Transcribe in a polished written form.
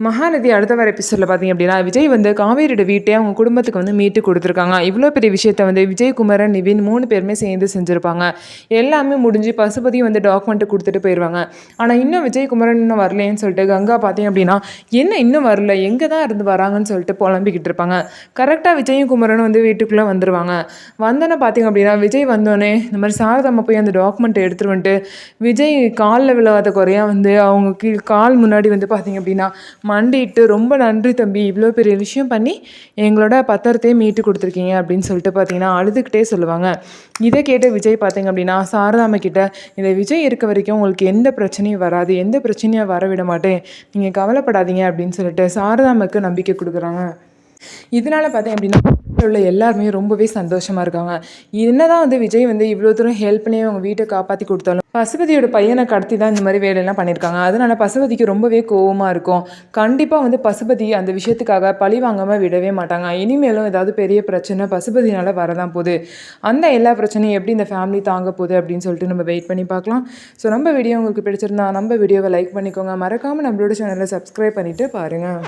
மகாநதி அடுத்த வர எபிசோடில் பார்த்தீங்க அப்படின்னா விஜய் வந்து காவேரியோட வீட்டை அவங்க குடும்பத்துக்கு வந்து மீட்டு கொடுத்துருக்காங்க. இவ்வளோ பெரிய விஷயத்த வந்து விஜய், குமரன், நிவின் 3 பேருமே சேர்ந்து செஞ்சுருப்பாங்க. எல்லாமே முடிஞ்சு பசுபதியும் வந்து டாக்குமெண்ட்டு கொடுத்துட்டு போயிடுவாங்க. ஆனால் இன்னும் விஜய், குமரன் இன்னும் வரலேன்னு சொல்லிட்டு கங்கா பார்த்தீங்க அப்படின்னா என்ன இன்னும் வரல, எங்கே தான் இருந்து வராங்கன்னு சொல்லிட்டு புலம்பிக்கிட்டு இருப்பாங்க. கரெக்டாக விஜயும் குமரனும் வந்து வீட்டுக்குள்ளே வந்துடுவாங்க. வந்தோன்னே பார்த்தீங்க அப்படின்னா விஜய் வந்தோடனே இந்த மாதிரி சாரதாம்மா போய் அந்த டாக்குமெண்ட்டை எடுத்துகிட்டு வந்துட்டு விஜய் காலில் விழாத குறையா வந்து அவங்க கால் முன்னாடி வந்து பார்த்தீங்க அப்படின்னா மண்டிட்டு ரொம்ப நன்றி தம்பி, இவ்வளோ பெரிய விஷயம் பண்ணி எங்களோட பத்திரத்தையே மீட்டு கொடுத்துருக்கீங்க அப்படின்னு சொல்லிட்டு பார்த்தீங்கன்னா அழுதுகிட்டே சொல்லுவாங்க. இதை கேட்டு விஜய் பார்த்தீங்க அப்படின்னா சாரதாம்மா கிட்ட இந்த விஜய் இருக்க வரைக்கும் உங்களுக்கு எந்த பிரச்சனையும் வராது, எந்த பிரச்சனையும் வர விட மாட்டேன், நீங்கள் கவலைப்படாதீங்க அப்படின்னு சொல்லிட்டு சாரதாம்மாக்கு நம்பிக்கை கொடுக்குறாங்க. இதனால பார்த்தீங்க அப்படின்னா உள்ள எல்லாருமே ரொம்பவே சந்தோஷமாக இருக்காங்க. என்னதான் வந்து விஜய் வந்து இவ்வளோ தூரம் ஹெல்ப் பண்ணி அவங்க வீட்டை காப்பாற்றி கொடுத்தாலும் பசுபதியோட பையனை கடத்தி தான் இந்த மாதிரி வேலையெல்லாம் பண்ணியிருக்காங்க. அதனால பசுபதிக்கு ரொம்பவே கோவமாக இருக்கும். கண்டிப்பாக வந்து பசுபதி அந்த விஷயத்துக்காக பழி வாங்காமல் விடவே மாட்டாங்க. இனிமேலும் ஏதாவது பெரிய பிரச்சனை பசுபதினால் வரதான் போகுது. அந்த எல்லா பிரச்சனையும் எப்படி இந்த ஃபேமிலி தாங்க போகுது அப்படின்னு சொல்லிட்டு நம்ம வெயிட் பண்ணி பார்க்கலாம். ஸோ நம்ம வீடியோ உங்களுக்கு பிடிச்சிருந்தா நம்ம வீடியோவை லைக் பண்ணிக்கோங்க. மறக்காமல் நம்மளோட சேனலை சப்ஸ்கிரைப் பண்ணிவிட்டு பாருங்கள்.